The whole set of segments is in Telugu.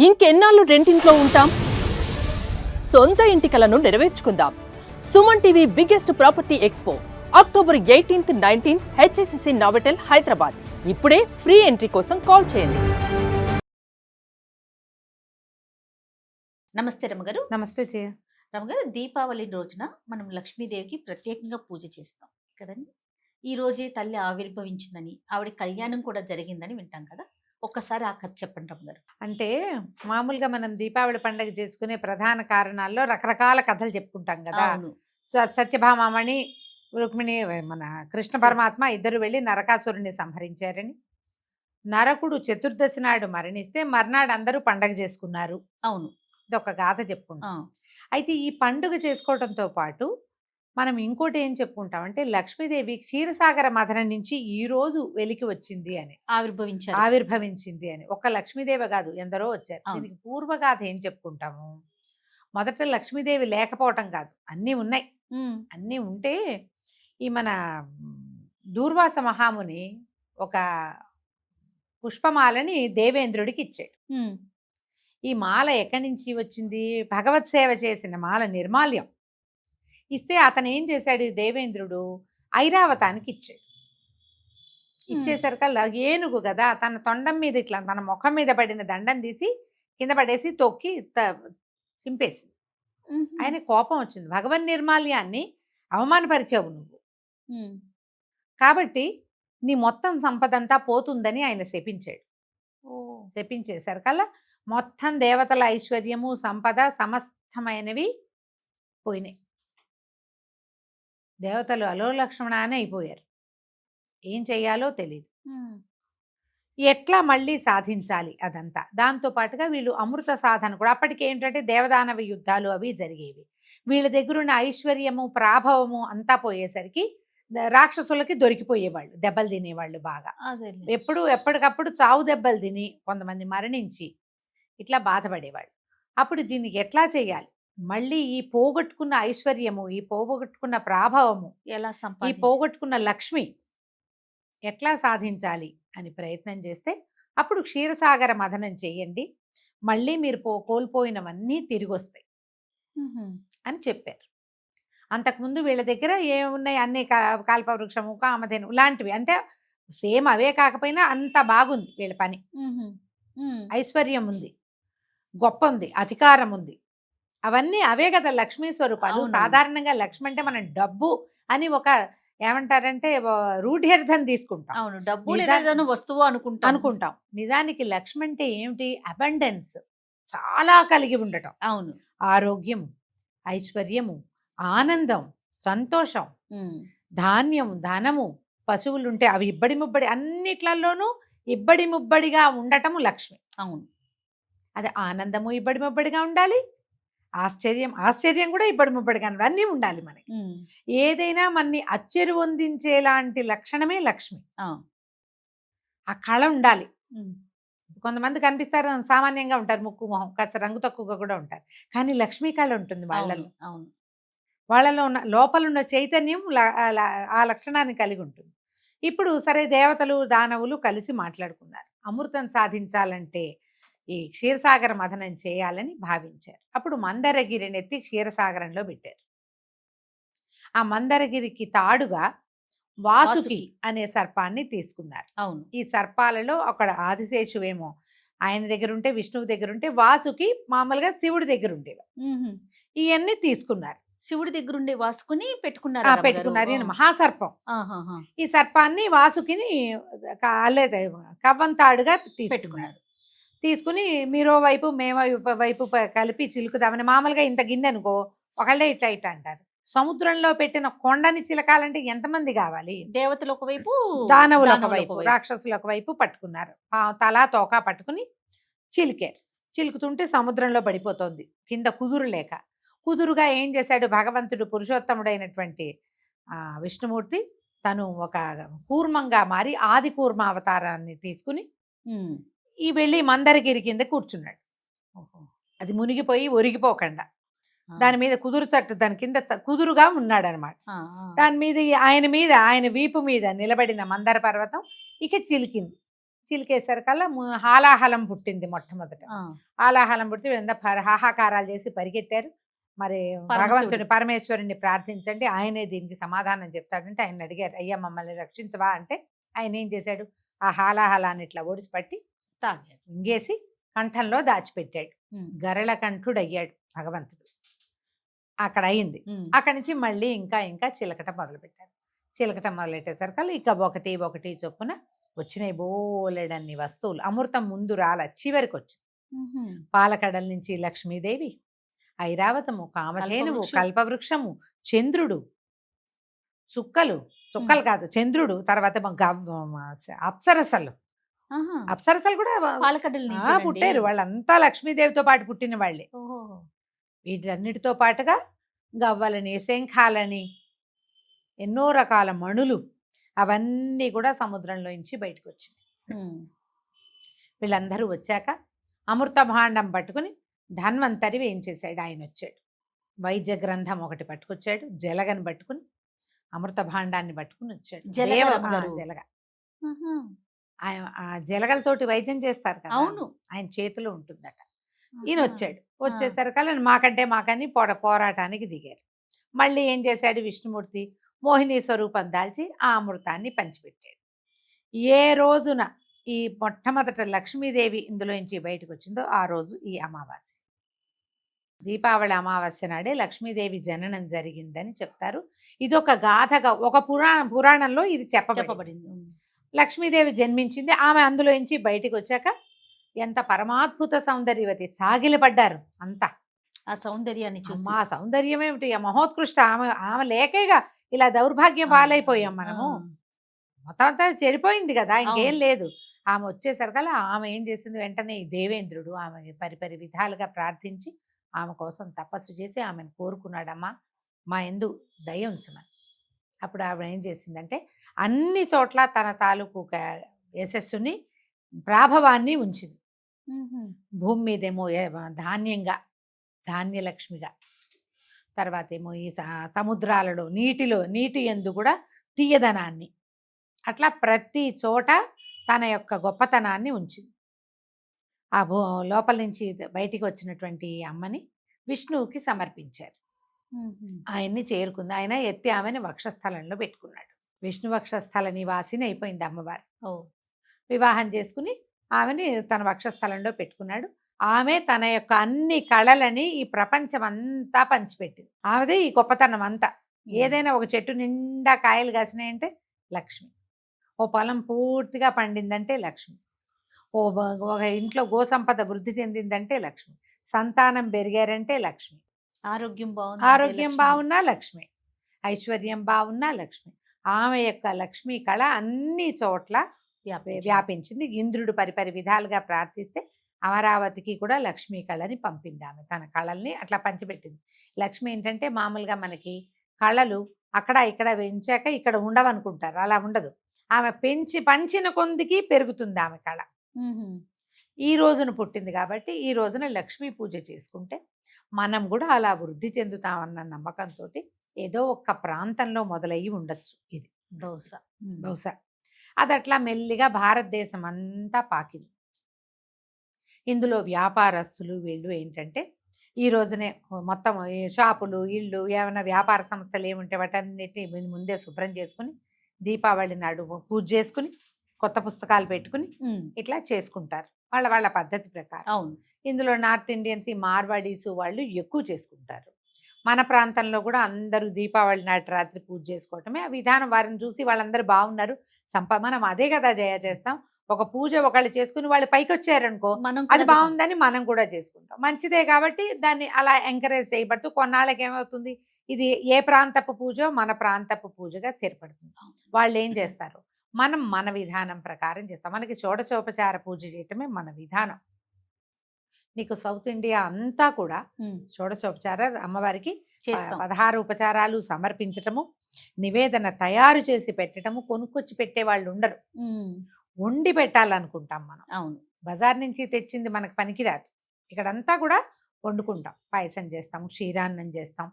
ఇంకెన్నాళ్ళు రెంటింట్లో ఉంటాం? సొంత ఇంటి కలను నెరవేర్చుకుందాం. Suman TV biggest property expo October 18th, 19th HSCC Novotel Hyderabad. ఇప్పుడే ఫ్రీ ఎంట్రీ కోసం కాల్ చేయండి. నమస్తే రమగారు. నమస్తే జయ. రమగారు, దీపావళి రోజున మనం లక్ష్మీదేవికి ప్రత్యేకంగా పూజ చేస్తాం కదండి. ఈ రోజే తల్లి ఆవిర్భవించిందని, ఆవిడ కళ్యాణం కూడా జరిగిందని వింటాం కదా. ఒక్కసారి ఆ కథ చెప్పండి రమగారు. అంటే మామూలుగా మనం దీపావళి పండుగ చేసుకునే ప్రధాన కారణాల్లో రకరకాల కథలు చెప్పుకుంటాం కదా. అవును. సో సత్యభామని, రుక్మిణి, మన కృష్ణ పరమాత్మ ఇద్దరు వెళ్ళి నరకాసురుని సంహరించారని, నరకుడు చతుర్దశి నాడు మరణిస్తే మర్నాడు అందరూ పండగ చేసుకున్నారు. అవును, ఇదొక గాథ చెప్పుకుంటాం. అయితే ఈ పండుగ చేసుకోవడంతో పాటు మనం ఇంకోటి ఏం చెప్పుకుంటాం అంటే, లక్ష్మీదేవి క్షీరసాగర మథనం నుంచి ఈ రోజు వెలికి వచ్చింది అని, ఆవిర్భవించింది అని. ఒక్క లక్ష్మీదేవి కాదు, ఎందరో వచ్చారు. దీనికి పూర్వగాథ ఏం చెప్పుకుంటాము. మొదట లక్ష్మీదేవి లేకపోవటం కాదు, అన్నీ ఉన్నాయి. అన్నీ ఉంటే ఈ మన దూర్వాస మహాముని ఒక పుష్పమాలని దేవేంద్రుడికి ఇచ్చాడు. ఈ మాల ఎక్కడి నుంచి వచ్చింది? భగవత్ సేవ చేసిన మాల, నిర్మాల్యం. ఇస్తే అతను ఏం చేశాడు, దేవేంద్రుడు ఐరావతానికి ఇచ్చాడు. ఇచ్చేసరికల్లా ఏనుగు కదా, తన తొండం మీద ఇట్లా తన ముఖం మీద పడిన దండం తీసి కింద పడేసి తొక్కి చింపేసి, ఆయన కోపం వచ్చింది. భగవన్ నిర్మాల్యాన్ని అవమానపరిచావు నువ్వు, కాబట్టి నీ మొత్తం సంపద అంతా పోతుందని ఆయన శపించాడు. శపించేసరికల్లా మొత్తం దేవతల ఐశ్వర్యము, సంపద సమస్తమైనవి పోయినాయి. దేవతలు అలోలక్ష్మణానే అయిపోయారు. ఏం చెయ్యాలో తెలియదు. ఎట్లా మళ్ళీ సాధించాలి అదంతా. దాంతో పాటుగా వీళ్ళు అమృత సాధన కూడా, అప్పటికి ఏంటంటే దేవదానవ యుద్ధాలు అవి జరిగేవి. వీళ్ళ దగ్గరున్న ఐశ్వర్యము, ప్రాభవము అంతా పోయేసరికి రాక్షసులకి దొరికిపోయేవాళ్ళు, దెబ్బలు తినేవాళ్ళు బాగా. ఎప్పటికప్పుడు చావు దెబ్బలు తిని కొంతమంది మరణించి ఇట్లా బాధపడేవాళ్ళు. అప్పుడు దీనికి ఎట్లా చేయాలి, మళ్ళీ ఈ పోగొట్టుకున్న ఐశ్వర్యము, ఈ పోగొట్టుకున్న ప్రాభవము, ఈ పోగొట్టుకున్న లక్ష్మి ఎట్లా సాధించాలి అని ప్రయత్నం చేస్తే, అప్పుడు క్షీరసాగర మథనం చేయండి, మళ్ళీ మీరు కోల్పోయినవన్నీ తిరిగి వస్తాయి అని చెప్పారు. అంతకుముందు వీళ్ళ దగ్గర ఏమున్నాయి, అన్ని కల్పవృక్షము, కామధేను లాంటివి, అంటే సేమ్ అవే కాకపోయినా అంత బాగుంది వీళ్ళ పని. ఐశ్వర్యం ఉంది, గొప్ప ఉంది, అధికారం ఉంది, అవన్నీ అవే కదా లక్ష్మీ స్వరూపాలు. సాధారణంగా లక్ష్మి అంటే మనం డబ్బు అని ఒక ఏమంటారంటే రూఢ్యర్థం తీసుకుంటాం. అవును, డబ్బు వస్తువు అనుకుంటాం. నిజానికి లక్ష్మి అంటే ఏమిటి? అబండెన్స్, చాలా కలిగి ఉండటం. అవును, ఆరోగ్యం, ఐశ్వర్యము, ఆనందం, సంతోషం, ధాన్యం, ధనము, పశువులుంటే అవి ఇబ్బడి ముబ్బడి, అన్నిట్లలోనూ ఇబ్బడి ముబ్బడిగా ఉండటము లక్ష్మి. అవును, అది ఆనందము ఇబ్బడి ముబ్బడిగా ఉండాలి, ఆశ్చర్యం కూడా ఇబ్బడి ముబ్బడిగా ఉండాలి, అన్నీ ఉండాలి మనకి. ఏదైనా మనని అచ్చెరువొందించేలాంటి లక్షణమే లక్ష్మి. ఆ కళ ఉండాలి. కొంతమంది కనిపిస్తారు సామాన్యంగా ఉంటారు, ముక్కు మొహం కాస్త రంగు తక్కువగా కూడా ఉంటారు, కానీ లక్ష్మీ కళ ఉంటుంది వాళ్ళలో. అవును, వాళ్ళలో ఉన్న లోపల ఉన్న చైతన్యం ఆ లక్షణాన్ని కలిగి ఉంటుంది. ఇప్పుడు సరే, దేవతలు దానవులు కలిసి మాట్లాడుకున్నారు, అమృతం సాధించాలంటే ఈ క్షీరసాగర మథనం చేయాలని భావించారు. అప్పుడు మందరగిరిని ఎత్తి క్షీరసాగరంలో పెట్టారు. ఆ మందరగిరికి తాడుగా వాసుకి అనే సర్పాన్ని తీసుకున్నారు. అవును, ఈ సర్పాలలో అక్కడ ఆదిశేషువేమో ఆయన దగ్గర ఉంటే, విష్ణువు దగ్గర ఉంటే, వాసుకి మామూలుగా శివుడి దగ్గర ఉండేవి. ఇవన్నీ తీసుకున్నారు. శివుడి దగ్గర ఉండే వాసుకుని పెట్టుకున్నారు. ఈయన మహాసర్పం. ఈ సర్పాన్ని వాసుకిని కవ్వంతాడుగా తీసుకున్నారు. తీసుకుని మీరో వైపు మేమో వైపు కలిపి చిలుకుదామని, మామూలుగా ఇంత గిన్నె అనుకో, ఒకళ్ళే ఇట్లా ఇట్లా అంటారు. సముద్రంలో పెట్టిన కొండని చిలకాలంటే ఎంతమంది కావాలి? దేవతలు ఒకవైపు, దానవులు ఒకవైపు, రాక్షసులు ఒకవైపు పట్టుకున్నారు. తలా తోక పట్టుకుని చిలికారు. చిలుకుతుంటే సముద్రంలో పడిపోతుంది కింద కుదురు లేక. కుదురుగా ఏం చేశాడు భగవంతుడు, పురుషోత్తముడైనటువంటి విష్ణుమూర్తి, తను ఒక కూర్మంగా మారి ఆది కూర్మ అవతారాన్ని తీసుకుని ఈ వెళ్ళి మందరగిరి కింద కూర్చున్నాడు. అది మునిగిపోయి ఒరిగిపోకుండా దాని మీద కుదురు చట్టు, దాని కింద కుదురుగా ఉన్నాడు అనమాట. దాని మీద ఆయన వీపు మీద నిలబడిన మందర పర్వతం ఇక చిలికింది. చిలికేసరికల్లా హాలాహలం పుట్టింది మొట్టమొదట. ఆ, హాలాహలం పుట్టి వీళ్ళంతా హాహాకారాలు చేసి పరిగెత్తారు. మరి భగవంతుని పరమేశ్వరుని ప్రార్థించండి, ఆయనే దీనికి సమాధానం చెప్తాడంటే ఆయన అడిగారు, అయ్యా మమ్మల్ని రక్షించవా అంటే ఆయన ఏం చేశాడు, ఆ హాలాహలాన్ని ఇట్లా ఒడిసి పట్టి తాగాడు. ఇంగేసి కంఠంలో దాచిపెట్టాడు. ఉమ్, గరళ కంఠుడు అయ్యాడు భగవంతుడు. అక్కడ అయింది. ఉమ్, అక్కడి నుంచి మళ్ళీ ఇంకా ఇంకా చిలకట మొదలుపెట్టారు. చిలకట మొదలెట్టేసరికి ఇక ఒకటి ఒకటి చొప్పున వచ్చినాయి బోలెడన్ని వస్తువులు. అమృతం ముందు రాల, చివరికి వచ్చింది. ఉహుం. పాలకడల నుంచి లక్ష్మీదేవి, ఐరావతము, కామధేనువు, కల్పవృక్షం. కల్పవృక్షము, చంద్రుడు, చుక్కలు కాదు చంద్రుడు, తర్వాత అప్సరసలు. ఆహా. అప్సరసలు కూడా పాలకడల నుంచి పుట్టారు. వాళ్ళంతా లక్ష్మీదేవితో పాటు పుట్టిన వాళ్ళే. ఓహో. వీటన్నిటితో పాటుగా గవ్వలని, శంఖాలని, ఎన్నో రకాల మణులు అవన్నీ కూడా సముద్రంలోంచి బయటకు వచ్చినాయి. ఉమ్, వీళ్ళందరూ వచ్చాక అమృత భాండం పట్టుకుని ధన్వంతరి ఏం చేశాడు, ఆయన వచ్చాడు. వైద్య గ్రంథం ఒకటి పట్టుకొచ్చాడు, జలగని పట్టుకుని అమృత భాండాన్ని పట్టుకుని వచ్చాడు. జలగ రమ్మగారు. జలగ. ఆహా. ఆ జలగలతోటి వైద్యం చేస్తారు కదా, అవును. ఆయన చేతిలో ఉంటుందట. ఈయన ఆహా. వచ్చాడు. వచ్చేసరికల్లా మాకని పోరాటానికి దిగారు. మళ్ళీ ఏం చేశాడు విష్ణుమూర్తి, మోహిని స్వరూపం దాల్చి ఆ అమృతాన్ని పంచిపెట్టాడు. ఏ రోజున ఈ మొట్టమొదట లక్ష్మీదేవి ఇందులోంచి బయటకు వచ్చిందో ఆ రోజు ఈ అమావాస్య. దీపావళి అమావాస్య నాడే లక్ష్మీదేవి జననం జరిగిందని చెప్తారు. ఇది ఒక గాథగా, ఒక పురాణంలో ఇది చెప్పబడింది. చెప్పబడింది. లక్ష్మీదేవి జన్మించింది. ఆమె అందులోంచి బయటికి వచ్చాక ఎంత పరమాద్భుత సౌందర్యవతి, సాగిలపడ్డారు అంతా. ఆ సౌందర్యాన్ని చూసి మా సౌందర్యం ఏమిటి, ఆ మహోత్కృష్ట, ఆమె లేకేగా ఇలా దౌర్భాగ్యం పాలైపోయాం మనము. మొత్తం అంతా చెడిపోయింది కదా, ఇంకేం అవును. లేదు. ఆమె వచ్చేసరికల్లా ఆమె ఏం చేసింది, వెంటనే ఈ దేవేంద్రుడు ఆమె పరిపరి విధాలుగా ప్రార్థించి ఆమె కోసం తపస్సు చేసి ఆమెను కోరుకున్నాడమ్మా, మా యందు దయ ఉంచమని. అప్పుడు ఆవిడ ఏం చేసిందంటే అన్ని చోట్ల తన తాలూకు యశస్సుని, ప్రాభవాన్ని ఉంచింది. ఉహుం. భూమి మీదేమో ధాన్యంగా, ధాన్యలక్ష్మిగా, తర్వాత ఏమో ఈ సముద్రాలలో నీటి యందు కూడా తీయదనాన్ని, అట్లా ప్రతి చోట తన యొక్క గొప్పతనాన్ని ఉంచింది. ఆ లోపల నుంచి బయటికి వచ్చినటువంటి అమ్మని విష్ణువుకి సమర్పించారు. ఉహుం. ఆయన్ని చేరుకుంది. ఆయన ఎత్తి ఆమెను వక్షస్థలంలో పెట్టుకున్నాడు. విష్ణు వక్షస్థల నివాసిని అయిపోయింది అమ్మవారు. ఓ. వివాహం చేసుకుని ఆమెని తన వక్షస్థలంలో పెట్టుకున్నాడు. ఆమె తన యొక్క అన్ని కళలని ఈ ప్రపంచం అంతా పంచిపెట్టింది. ఆమెదే ఈ గొప్పతనం అంతా. ఏదైనా ఒక చెట్టు నిండా కాయలు కాసినాయంటే లక్ష్మి, ఓ పొలం పూర్తిగా పండిందంటే లక్ష్మి, ఒక ఇంట్లో గోసంపద వృద్ధి చెందిందంటే లక్ష్మి, సంతానం పెరిగారంటే లక్ష్మి, ఆరోగ్యం బాగున్నా లక్ష్మి, ఐశ్వర్యం బాగున్నా లక్ష్మి. ఆమె యొక్క లక్ష్మీ కళ అన్ని చోట్ల వ్యాపించింది. ఇంద్రుడు పరిపరి విధాలుగా ప్రార్థిస్తే అమరావతికి కూడా లక్ష్మీ కళని పంపింది. ఆమె తన కళల్ని అట్లా పంచిపెట్టింది. లక్ష్మి ఏంటంటే మామూలుగా మనకి కళలు అక్కడ ఇక్కడ పెంచాక ఇక్కడ ఉండవనుకుంటారు, అలా ఉండదు. ఆమె పంచిన కొందికి పెరుగుతుంది ఆమె కళ. ఈ రోజున పుట్టింది కాబట్టి ఈ రోజున లక్ష్మీ పూజ చేసుకుంటే మనం కూడా అలా వృద్ధి చెందుతామన్న నమ్మకంతో ఏదో ఒక్క ప్రాంతంలో మొదలయ్యి ఉండొచ్చు. ఇది బహుశా అది అట్లా మెల్లిగా భారతదేశం అంతా పాకింది. ఇందులో వ్యాపారస్తులు వీళ్ళు ఏంటంటే ఈ రోజునే మొత్తం షాపులు, ఇళ్ళు, ఏమైనా వ్యాపార సంస్థలు ఏముంటే వాటన్నిటిని ముందే శుభ్రం చేసుకుని దీపావళి నాడు పూజ చేసుకుని కొత్త పుస్తకాలు పెట్టుకుని ఇట్లా చేసుకుంటారు వాళ్ళ పద్ధతి ప్రకారం. అవును. ఇందులో నార్త్ ఇండియన్స్, ఈ మార్వాడీస్ వాళ్ళు ఎక్కువ చేసుకుంటారు. మన ప్రాంతంలో కూడా అందరూ దీపావళి నాటి రాత్రి పూజ చేసుకోవటమే ఆ విధానం. వారిని చూసి వాళ్ళందరూ బాగున్నారు, మనం అదే కదా చేస్తాం. ఒక పూజ ఒకళ్ళు చేసుకుని వాళ్ళు పైకి వచ్చారనుకో, అది బాగుందని మనం కూడా చేసుకుంటాం. మంచిదే కాబట్టి దాన్ని అలా ఎంకరేజ్ చేయబడుతూ కొన్నాళ్ళకి ఏమవుతుంది, ఇది ఏ ప్రాంతపు పూజో మన ప్రాంతపు పూజగా స్థిరపడుతుంది. వాళ్ళు ఏం చేస్తారు, మనం మన విధానం ప్రకారం చేస్తాం. మనకి షోడశోపచార పూజ చేయటమే మన విధానం. నీకు సౌత్ ఇండియా అంతా కూడా షోడశోపచార అమ్మవారికి 16 ఉపచారాలు సమర్పించటము, నివేదన తయారు చేసి పెట్టడము. కొనుక్కొచ్చి పెట్టే వాళ్ళు ఉండరు, వండి పెట్టాలనుకుంటాం మనం. అవును. బజార్ నుంచి తెచ్చింది మనకు పనికిరాదు. ఇక్కడంతా కూడా వండుకుంటాం. పాయసం చేస్తాం, క్షీరాన్నం చేస్తాం,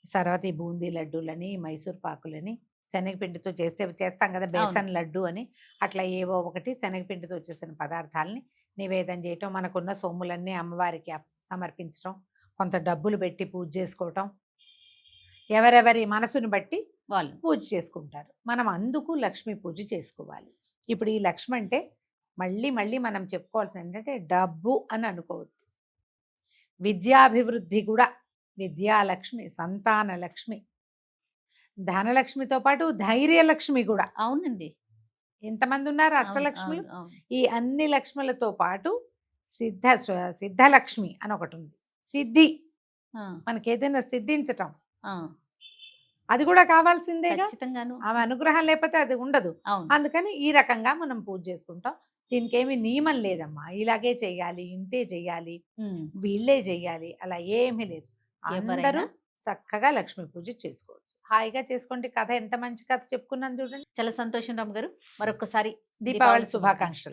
తర్వాత ఈ బూందీ లడ్డూలని, మైసూర్ పాకులని, శనగపిండితో చేస్తాం కదా బేసన్ లడ్డు అని, అట్లా ఏవో ఒకటి శనగపిండితో చేసిన పదార్థాలని నివేదన చేయటం, మనకున్న సొమ్ములన్నీ అమ్మవారికి సమర్పించడం, కొంత డబ్బులు పెట్టి పూజ చేసుకోవటం, ఎవరెవరి మనసుని బట్టి వాళ్ళు పూజ చేసుకుంటారు. మనం అందుకు లక్ష్మీ పూజ చేసుకోవాలి. ఇప్పుడు ఈ లక్ష్మి అంటే మళ్ళీ మళ్ళీ మనం చెప్పుకోవాల్సింది ఏంటంటే డబ్బు అని అనుకోవద్దు. విద్యాభివృద్ధి కూడా, విద్యాలక్ష్మి, సంతాన లక్ష్మి, ధనలక్ష్మితో పాటు ధైర్యలక్ష్మి కూడా. అవునండి, ఎంతమంది ఉన్నారు అవును, అష్టలక్ష్ములు? అవును, అవును. ఈ అన్ని లక్ష్ములతో పాటు సిద్ధలక్ష్మి అని ఒకటి ఉంది. సిద్ధి, ఆ, మనకి ఏదైనా సిద్ధించటం, ఆ, అది కూడా కావాల్సిందేగా. ఖచ్చితంగాను. ఆమె అనుగ్రహం లేకపోతే అది ఉండదు. అవును. అందుకని ఈ రకంగా మనం పూజ చేసుకుంటాం. దీనికి ఏమి నియమం లేదమ్మా, ఇలాగే చెయ్యాలి, ఇంతే చెయ్యాలి, ఉమ్. వీళ్ళే చెయ్యాలి, అలా ఏమీ లేదు. అందరూ ఎవరైనా చక్కగా లక్ష్మీ పూజ చేసుకోవచ్చు. హాయిగా చేసుకోండి. కథ ఎంత మంచి కథ చెప్పుకున్నాను చూడండి. చాలా సంతోషం రామ్ గారు. మరొకసారి దీపావళి శుభాకాంక్షలు.